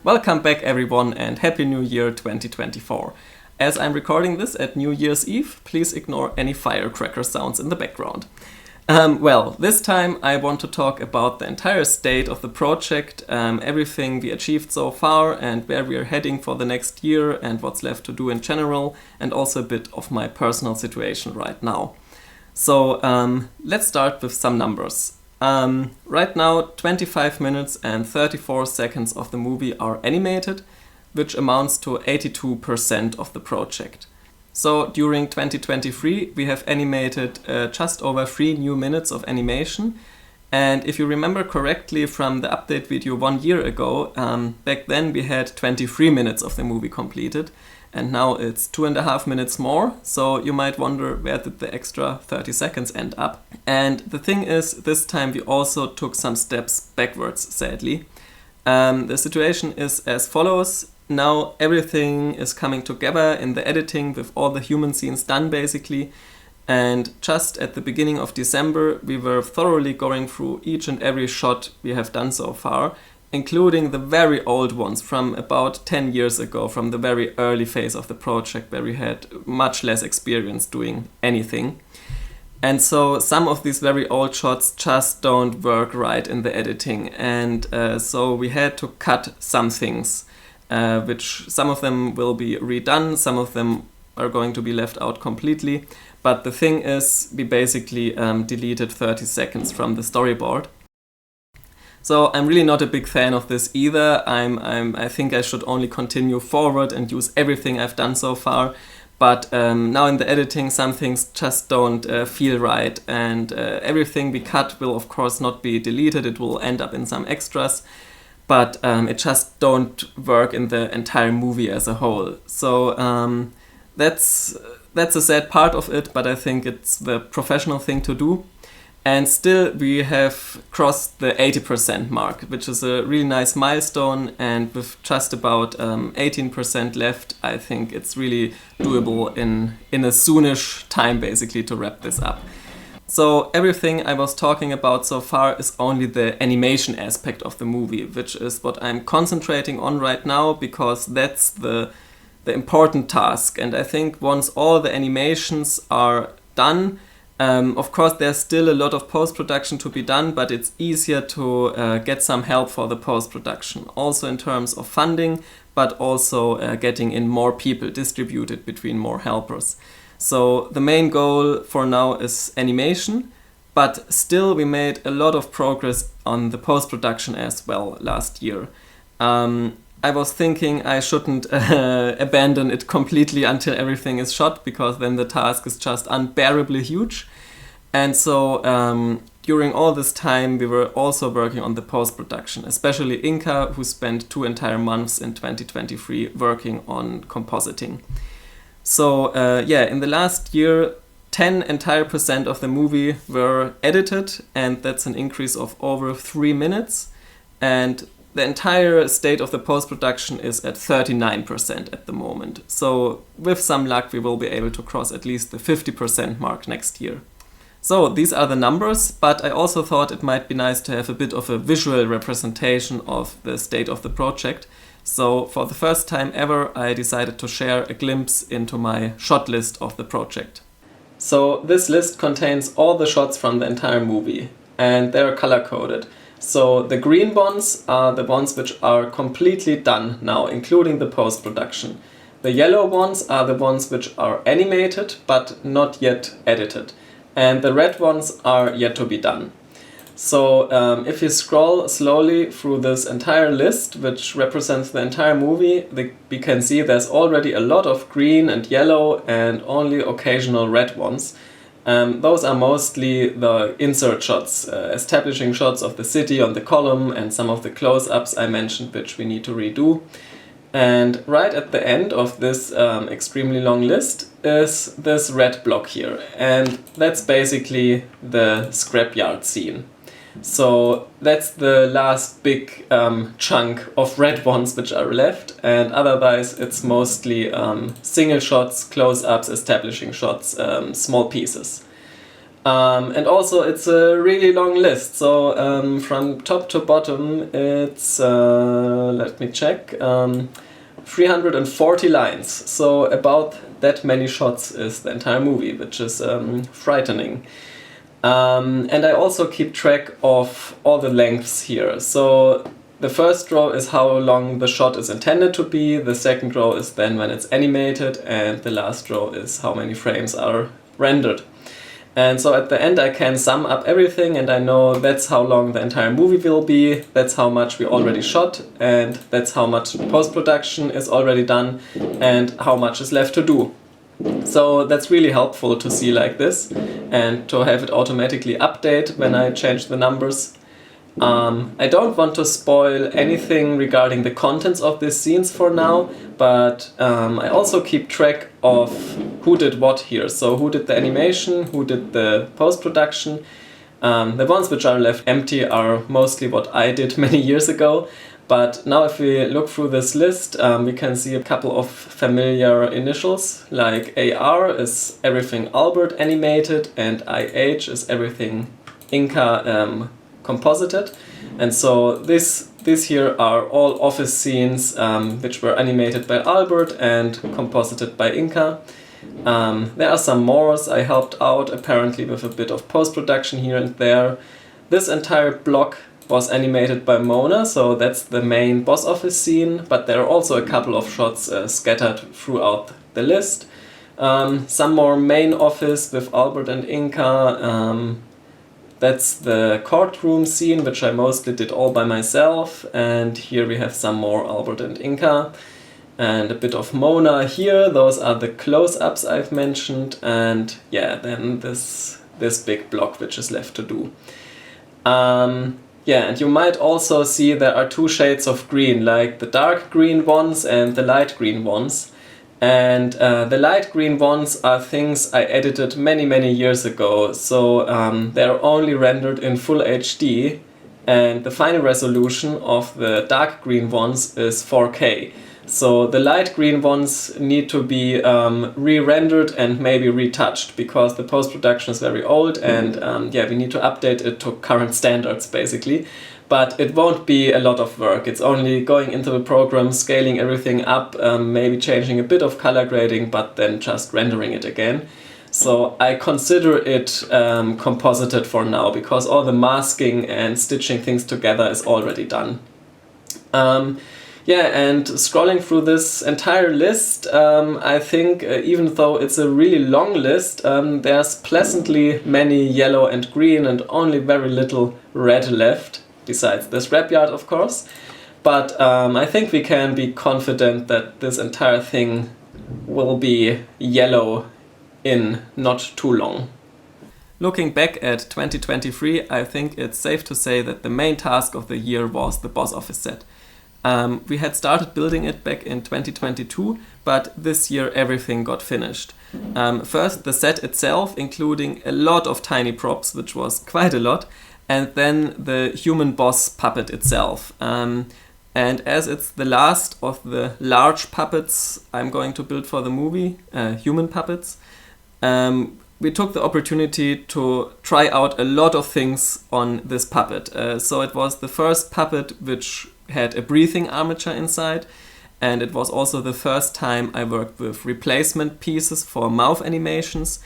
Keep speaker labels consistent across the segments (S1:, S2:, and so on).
S1: Welcome back everyone and Happy New Year 2024. As I'm recording this at New Year's Eve, please ignore any firecracker sounds in the background. This time I want to talk about the entire state of the project, everything we achieved so far and where we are heading for the next year and what's left to do in general, and also a bit of my personal situation right now. So let's start with some numbers. Right now 25 minutes and 34 seconds of the movie are animated, which amounts to 82% of the project. So during 2023 we have animated just over 3 new minutes of animation, and if you remember correctly from the update video 1 year ago, back then we had 23 minutes of the movie completed, and now it's 2.5 minutes more, so you might wonder where did the extra 30 seconds end up. And the thing is, this time we also took some steps backwards, sadly. The situation is as follows. Now everything is coming together in the editing with all the human scenes done basically, and just at the beginning of December we were thoroughly going through each and every shot we have done so far, including the very old ones from about 10 years ago, from the very early phase of the project where we had much less experience doing anything. And so some of these very old shots just don't work right in the editing, and so we had to cut some things. Which some of them will be redone, some of them are going to be left out completely. But the thing is, we basically deleted 30 seconds from the storyboard. So I'm really not a big fan of this either. I think I should only continue forward and use everything I've done so far. But now in the editing, some things just don't feel right, and everything we cut will of course not be deleted. It will end up in some extras. But it just don't work in the entire movie as a whole. So that's a sad part of it, but I think it's the professional thing to do. And still we have crossed the 80% mark, which is a really nice milestone, and with just about 18% left, I think it's really doable in a soonish time basically to wrap this up. So everything I was talking about so far is only the animation aspect of the movie, which is what I'm concentrating on right now, because that's the important task. And I think once all the animations are done, of course there's still a lot of post-production to be done, but it's easier to get some help for the post-production. Also in terms of funding, but also getting in more people distributed between more helpers. So the main goal for now is animation, but still we made a lot of progress on the post-production as well last year. I was thinking I shouldn't abandon it completely until everything is shot, because then the task is just unbearably huge. And so during all this time we were also working on the post-production, especially Inka, who spent 2 entire months in 2023 working on compositing. So in the last year 10 entire % of the movie were edited, and that's an increase of over 3 minutes, and the entire state of the post-production is at 39% at the moment. So with some luck we will be able to cross at least the 50% mark next year. So these are the numbers, but I also thought it might be nice to have a bit of a visual representation of the state of the project. So for the first time ever I decided to share a glimpse into my shot list of the project. So this list contains all the shots from the entire movie, and they're color coded. So the green ones are the ones which are completely done now, including the post-production. The yellow ones are the ones which are animated but not yet edited. And the red ones are yet to be done. So if you scroll slowly through this entire list, which represents the entire movie, we can see there's already a lot of green and yellow and only occasional red ones. Those are mostly the insert shots, establishing shots of the city on the column and some of the close-ups I mentioned, which we need to redo. And right at the end of this extremely long list is this red block here, and that's basically the scrapyard scene. So that's the last big chunk of red ones which are left, and otherwise it's mostly single shots, close-ups, establishing shots, small pieces. And also it's a really long list, so from top to bottom it's, let me check, 340 lines, so about that many shots is the entire movie, which is frightening. And I also keep track of all the lengths here. So the first row is how long the shot is intended to be, the second row is then when it's animated, and the last row is how many frames are rendered. And so at the end I can sum up everything, and I know that's how long the entire movie will be, that's how much we already shot, and that's how much post-production is already done, and how much is left to do. So that's really helpful to see like this, and to have it automatically update when I change the numbers. I don't want to spoil anything regarding the contents of these scenes for now, but I also keep track of who did what here. So who did the animation, who did the post-production. The ones which are left empty are mostly what I did many years ago. But now if we look through this list, we can see a couple of familiar initials, like AR is everything Albert animated, and IH is everything Inca composited. And so these here are all office scenes which were animated by Albert and composited by Inca. There are some more I helped out apparently with a bit of post-production here and there. This entire block was animated by Mona, so that's the main boss office scene, but there are also a couple of shots scattered throughout the list. Some more main office with Albert and Inca. That's the courtroom scene, which I mostly did all by myself, and here we have some more Albert and Inca. And a bit of Mona here, those are the close-ups I've mentioned, and yeah, then this big block which is left to do. Yeah, and you might also see there are two shades of green, like the dark green ones and the light green ones. And the light green ones are things I edited many years ago, so they're only rendered in full HD, and the final resolution of the dark green ones is 4K. So the light green ones need to be re-rendered and maybe retouched, because the post-production is very old, and yeah, we need to update it to current standards basically. But it won't be a lot of work. It's only going into the program, scaling everything up, maybe changing a bit of color grading, but then just rendering it again. So I consider it composited for now, because all the masking and stitching things together is already done. Yeah, and scrolling through this entire list, I think even though it's a really long list, there's pleasantly many yellow and green and only very little red left. Besides the scrapyard, of course. But I think we can be confident that this entire thing will be yellow in not too long. Looking back at 2023, I think it's safe to say that the main task of the year was the boss office set. We had started building it back in 2022, but this year everything got finished. First, the set itself, including a lot of tiny props, which was quite a lot, and then the human boss puppet itself. And as it's the last of the large puppets I'm going to build for the movie, human puppets, we took the opportunity to try out a lot of things on this puppet. So it was the first puppet which had a breathing armature inside, and it was also the first time I worked with replacement pieces for mouth animations.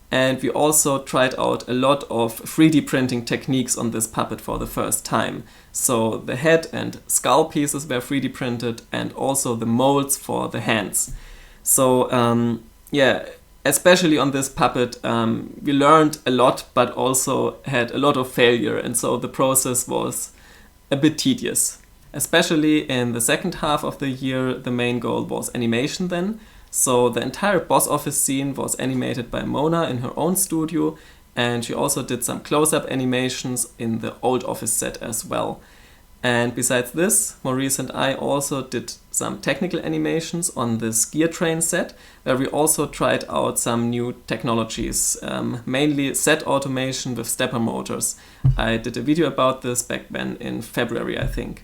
S1: And we also tried out a lot of 3D printing techniques on this puppet for the first time. So the head and skull pieces were 3D printed, and also the molds for the hands. So yeah, especially on this puppet, we learned a lot, but also had a lot of failure. And so the process was a bit tedious. Especially in the second half of the year, the main goal was animation then. So the entire boss office scene was animated by Mona in her own studio, and she also did some close-up animations in the old office set as well. And besides this, Maurice and I also did some technical animations on this gear train set, where we also tried out some new technologies, mainly set automation with stepper motors. I did a video about this back then in February, I think.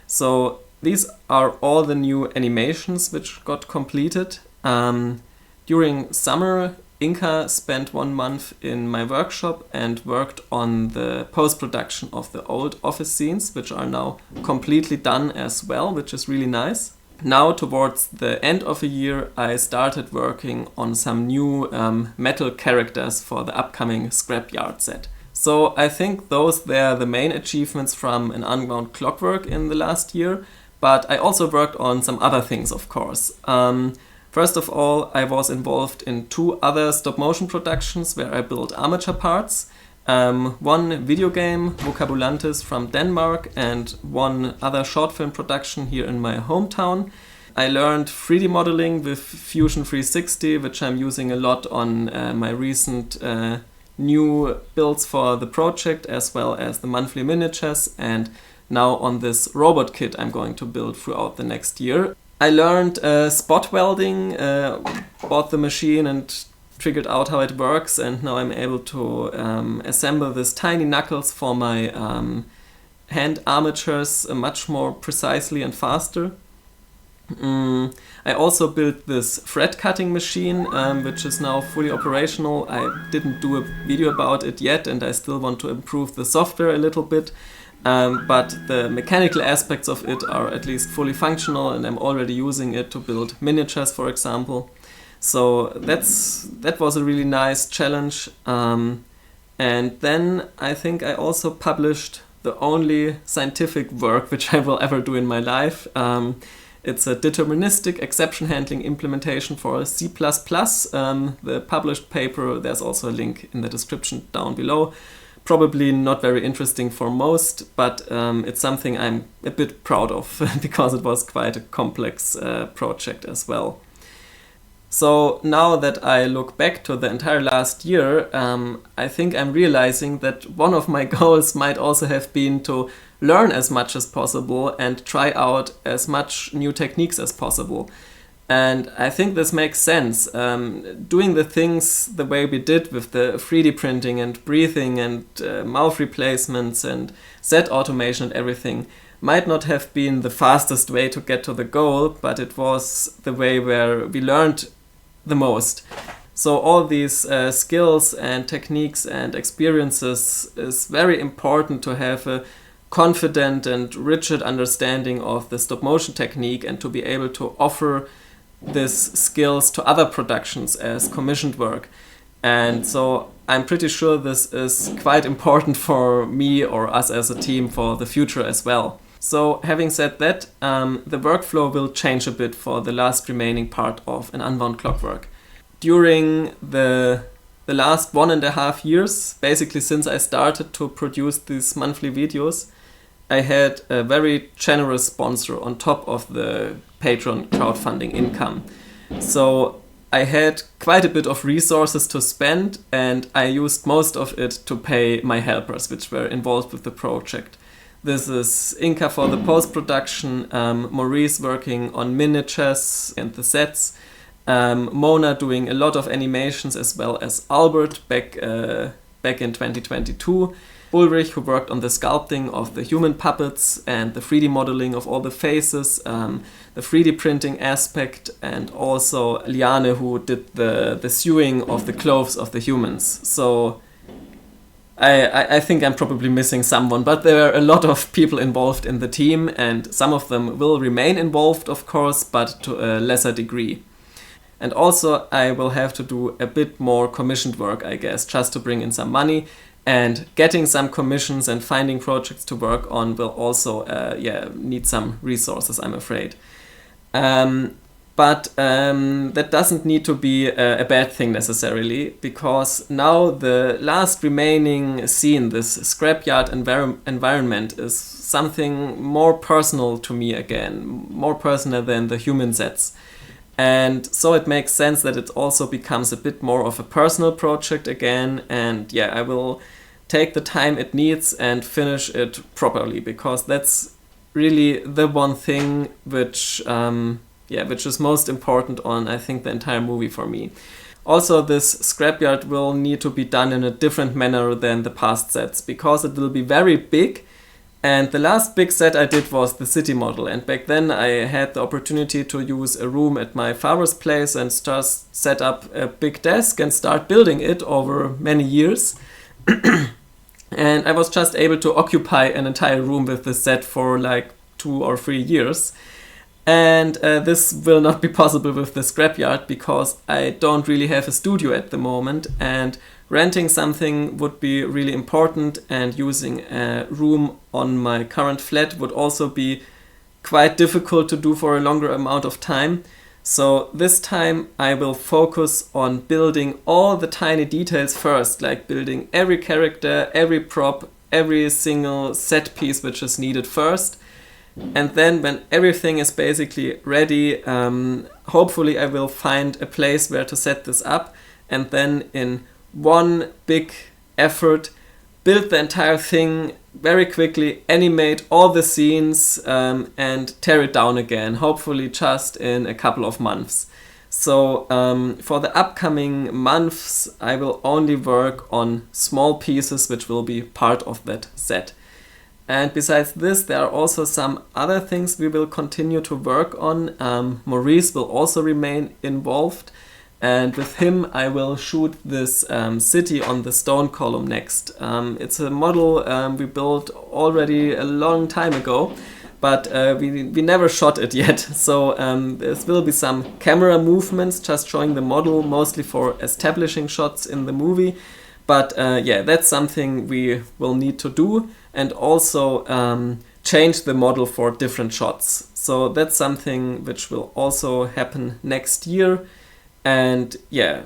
S1: So these are all the new animations which got completed. During summer, Inka spent 1 month in my workshop and worked on the post-production of the old office scenes, which are now completely done as well, which is really nice. Now, towards the end of the year, I started working on some new metal characters for the upcoming Scrapyard set. So I think those were the main achievements from an Unwound Clockwork in the last year, but I also worked on some other things, of course. First of all, I was involved in 2 other stop-motion productions where I built armature parts. One video game, Vocabulantis from Denmark, and one other short film production here in my hometown. I learned 3D modeling with Fusion 360, which I'm using a lot on my recent new builds for the project, as well as the monthly miniatures, and now on this robot kit I'm going to build throughout the next year. I learned spot welding, bought the machine and figured out how it works, and now I'm able to assemble these tiny knuckles for my hand armatures much more precisely and faster. I also built this thread cutting machine, which is now fully operational. I didn't do a video about it yet, and I still want to improve the software a little bit. But the mechanical aspects of it are at least fully functional, and I'm already using it to build miniatures, for example. So that was a really nice challenge. And then I think I also published the only scientific work which I will ever do in my life. It's a deterministic exception handling implementation for C++. The published paper, there's also a link in the description down below. Probably not very interesting for most, but it's something I'm a bit proud of because it was quite a complex project as well. So now that I look back to the entire last year, I think I'm realizing that one of my goals might also have been to learn as much as possible and try out as much new techniques as possible. And I think this makes sense. Doing the things the way we did with the 3D printing and breathing and mouth replacements and set automation and everything might not have been the fastest way to get to the goal, but it was the way where we learned the most. So all these skills and techniques and experiences is very important to have a confident and rigid understanding of the stop motion technique and to be able to offer these skills to other productions as commissioned work. And so I'm pretty sure this is quite important for me or us as a team for the future as well. So having said that, the workflow will change a bit for the last remaining part of an Unwound Clockwork. During the last 1.5 years, basically since I started to produce these monthly videos, I had a very generous sponsor on top of the Patreon crowdfunding income. So I had quite a bit of resources to spend, and I used most of it to pay my helpers, which were involved with the project. This is Inka for the post-production, Maurice working on miniatures and the sets, Mona doing a lot of animations, as well as Albert back in 2022, Ulrich, who worked on the sculpting of the human puppets and the 3D modeling of all the faces, the 3D printing aspect, and also Liane, who did the sewing of the clothes of the humans. So I think I'm probably missing someone, but there are a lot of people involved in the team, and some of them will remain involved, of course, but to a lesser degree. And also I will have to do a bit more commissioned work, I guess, just to bring in some money. And getting some commissions and finding projects to work on will also need some resources, I'm afraid. But that doesn't need to be a bad thing necessarily, because now the last remaining scene, this scrapyard environment, is something more personal to me again, more personal than the human sets. And so it makes sense that it also becomes a bit more of a personal project again, and yeah, I will take the time it needs and finish it properly, because that's really the one thing which is most important on, I think, the entire movie for me. Also, this scrapyard will need to be done in a different manner than the past sets, because it will be very big And the last big set I did was the city model, and back then I had the opportunity to use a room at my father's place and just set up a big desk and start building it over many years. And I was just able to occupy an entire room with this set for like 2 or 3 years. And this will not be possible with the scrapyard because I don't really have a studio at the moment, and renting something would be really important, and using a room on my current flat would also be quite difficult to do for a longer amount of time. So this time I will focus on building all the tiny details first, like building every character, every prop, every single set piece which is needed first. And then when everything is basically ready, hopefully I will find a place where to set this up, and then in one big effort build the entire thing very quickly, animate all the scenes, and tear it down again, hopefully just in a couple of months. So for the upcoming months I will only work on small pieces which will be part of that set. And besides this, there are also some other things we will continue to work on. Maurice will also remain involved, and with him I will shoot this city on the stone column next. It's a model we built already a long time ago, but we never shot it yet. So there will be some camera movements just showing the model, mostly for establishing shots in the movie. But yeah, that's something we will need to do, and also change the model for different shots. So that's something which will also happen next year. And yeah,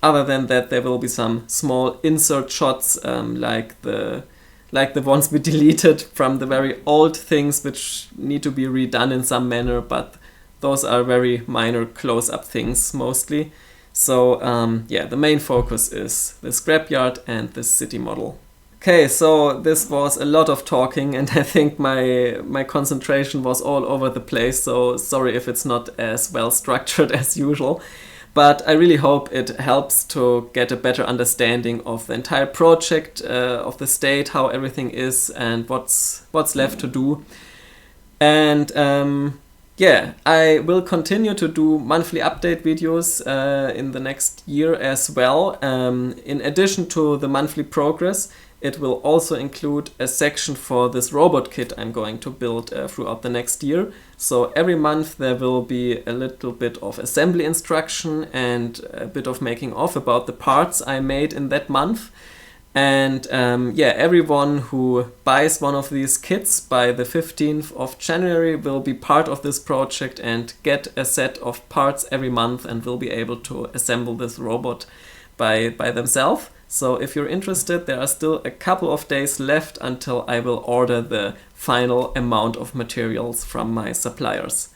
S1: other than that, there will be some small insert shots, like the ones we deleted from the very old things which need to be redone in some manner, but those are very minor close-up things mostly. So yeah, the main focus is the scrapyard and the city model. Okay, so this was a lot of talking, and I think my concentration was all over the place, so sorry if it's not as well structured as usual. But I really hope it helps to get a better understanding of the entire project, of the state, how everything is, and what's left to do. And yeah, I will continue to do monthly update videos in the next year as well. In addition to the monthly progress, it will also include a section for this robot kit I'm going to build throughout the next year. So every month there will be a little bit of assembly instruction and a bit of making of about the parts I made in that month. And yeah, everyone who buys one of these kits by the 15th of January will be part of this project and get a set of parts every month and will be able to assemble this robot by themselves. So if you're interested, there are still a couple of days left until I will order the final amount of materials from my suppliers.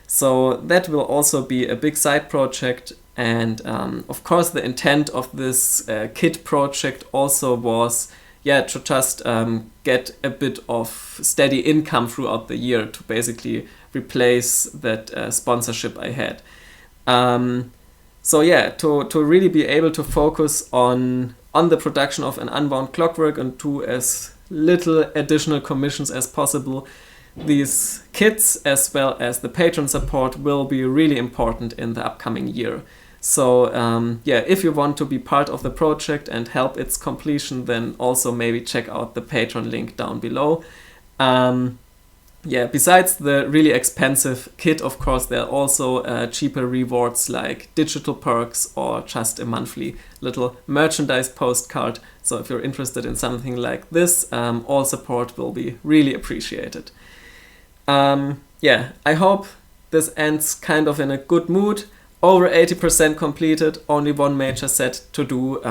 S1: So that will also be a big side project. And of course the intent of this kit project also was, yeah, to just get a bit of steady income throughout the year to basically replace that sponsorship I had. So yeah, to really be able to focus on the production of an Unwound Clockwork and do as little additional commissions as possible, these kits as well as the Patreon support will be really important in the upcoming year. So yeah, if you want to be part of the project and help its completion, then also maybe check out the Patreon link down below. Yeah, besides the really expensive kit, of course, there are also cheaper rewards like digital perks or just a monthly little merchandise postcard. So if you're interested in something like this, all support will be really appreciated. Yeah, I hope this ends kind of in a good mood. Over 80% completed, only one major set to do.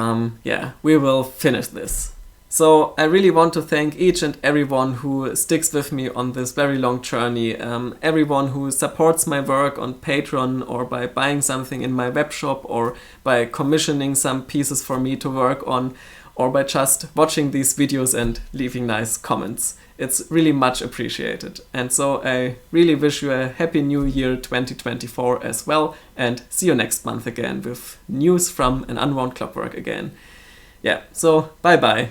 S1: Yeah, we will finish this. So I really want to thank each and everyone who sticks with me on this very long journey. Everyone who supports my work on Patreon or by buying something in my webshop or by commissioning some pieces for me to work on or by just watching these videos and leaving nice comments. It's really much appreciated. And so I really wish you a happy new year 2024 as well, and see you next month again with news from an Unwound Clockwork again. Yeah, so bye bye.